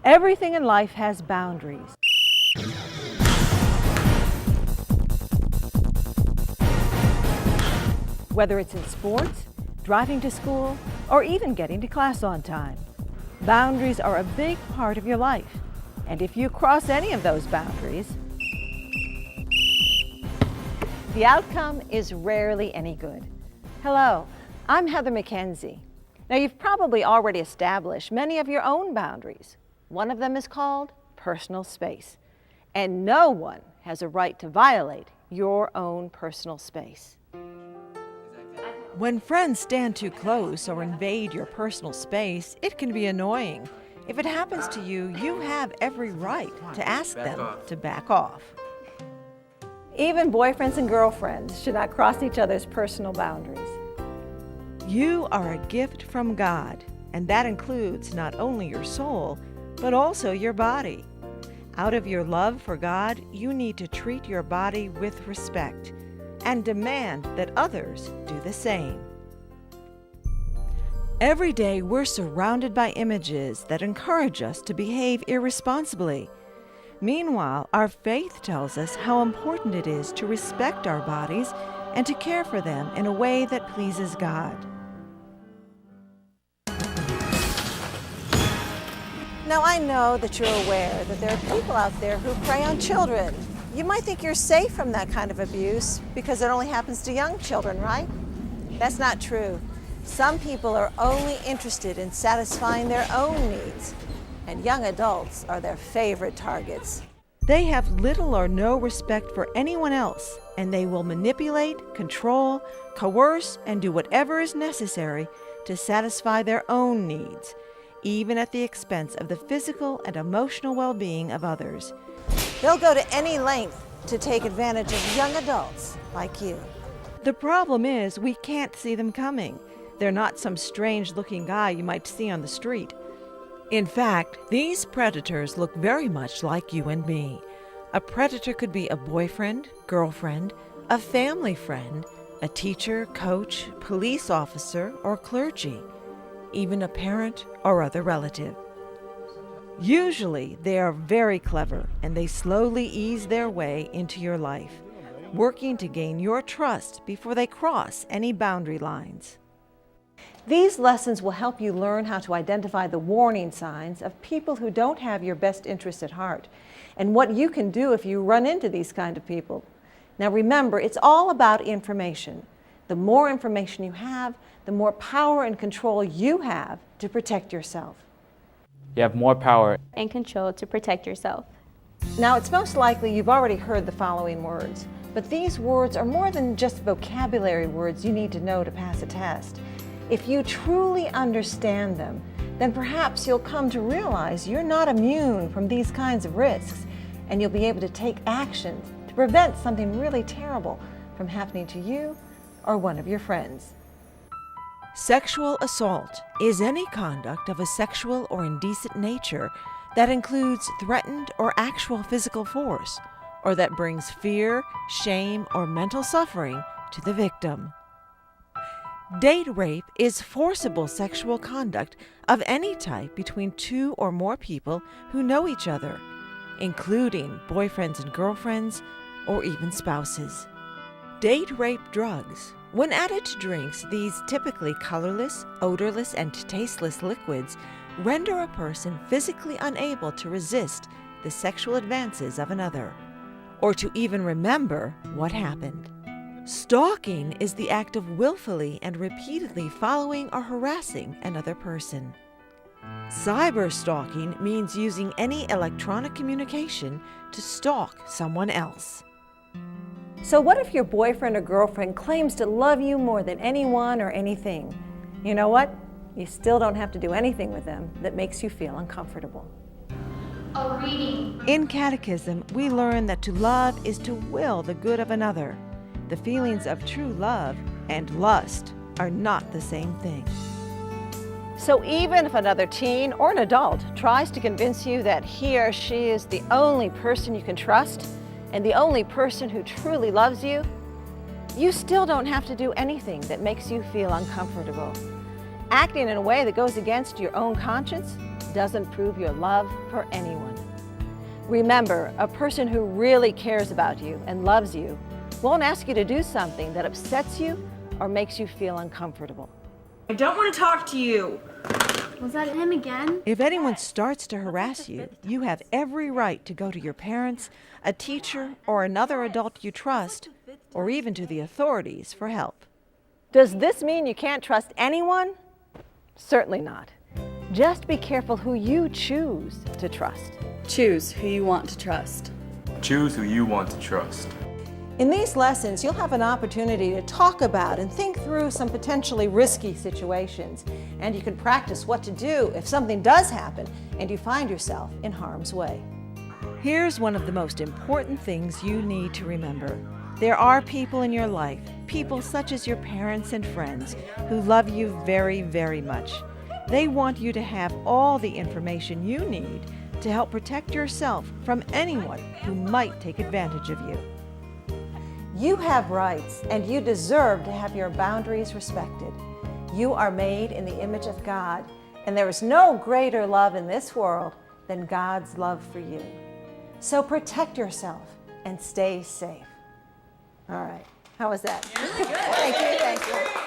Everything in life has boundaries. Whether it's in sports, driving to school, or even getting to class on time. Boundaries are a big part of your life. And if you cross any of those boundaries, the outcome is rarely any good. Hello, I'm Heather McKenzie. Now, you've probably already established many of your own boundaries. One of them is called personal space. And no one has a right to violate your own personal space. When friends stand too close or invade your personal space, it can be annoying. If it happens to you, you have every right to ask them to back off. Even boyfriends and girlfriends should not cross each other's personal boundaries. You are a gift from God, and that includes not only your soul, but also your body. Out of your love for God, you need to treat your body with respect and demand that others do the same. Every day we're surrounded by images that encourage us to behave irresponsibly. Meanwhile, our faith tells us how important it is to respect our bodies and to care for them in a way that pleases God. Now, I know that you're aware that there are people out there who prey on children. You might think you're safe from that kind of abuse because it only happens to young children, right? That's not true. Some people are only interested in satisfying their own needs, and young adults are their favorite targets. They have little or no respect for anyone else, and they will manipulate, control, coerce, and do whatever is necessary to satisfy their own needs, even at the expense of the physical and emotional well-being of others. They'll go to any length to take advantage of young adults like you. The problem is we can't see them coming. They're not some strange-looking guy you might see on the street. In fact, these predators look very much like you and me. A predator could be a boyfriend, girlfriend, a family friend, a teacher, coach, police officer, or clergy, even a parent or other relative. Usually, they are very clever and they slowly ease their way into your life, working to gain your trust before they cross any boundary lines. These lessons will help you learn how to identify the warning signs of people who don't have your best interests at heart and what you can do if you run into these kind of people. Now remember, it's all about information. The more information you have, the more power and control you have to protect yourself. You have more power and control to protect yourself. Now, it's most likely you've already heard the following words, but these words are more than just vocabulary words you need to know to pass a test. If you truly understand them, then perhaps you'll come to realize you're not immune from these kinds of risks, and you'll be able to take action to prevent something really terrible from happening to you or one of your friends. Sexual assault is any conduct of a sexual or indecent nature that includes threatened or actual physical force, or that brings fear, shame, or mental suffering to the victim. Date rape is forcible sexual conduct of any type between two or more people who know each other, including boyfriends and girlfriends, or even spouses. Date rape drugs. When added to drinks, these typically colorless, odorless, and tasteless liquids render a person physically unable to resist the sexual advances of another, or to even remember what happened. Stalking is the act of willfully and repeatedly following or harassing another person. Cyberstalking means using any electronic communication to stalk someone else. So what if your boyfriend or girlfriend claims to love you more than anyone or anything? You know what? You still don't have to do anything with them that makes you feel uncomfortable. A reading. In Catechism, we learn that to love is to will the good of another. The feelings of true love and lust are not the same thing. So even if another teen or an adult tries to convince you that he or she is the only person you can trust and the only person who truly loves you, you still don't have to do anything that makes you feel uncomfortable. Acting in a way that goes against your own conscience, doesn't prove your love for anyone. Remember, a person who really cares about you and loves you won't ask you to do something that upsets you or makes you feel uncomfortable. I don't want to talk to you. Was that him again? If anyone starts to harass you, you have every right to go to your parents, a teacher, or another adult you trust, or even to the authorities for help. Does this mean you can't trust anyone? Certainly not. Just be careful who you choose to trust. Choose who you want to trust. Choose who you want to trust. In these lessons, you'll have an opportunity to talk about and think through some potentially risky situations, and you can practice what to do if something does happen and you find yourself in harm's way. Here's one of the most important things you need to remember. There are people in your life, people such as your parents and friends, who love you very, very much. They want you to have all the information you need to help protect yourself from anyone who might take advantage of you. You have rights, and you deserve to have your boundaries respected. You are made in the image of God, and there is no greater love in this world than God's love for you. So protect yourself and stay safe. All right, how was that? Thank you, thank you.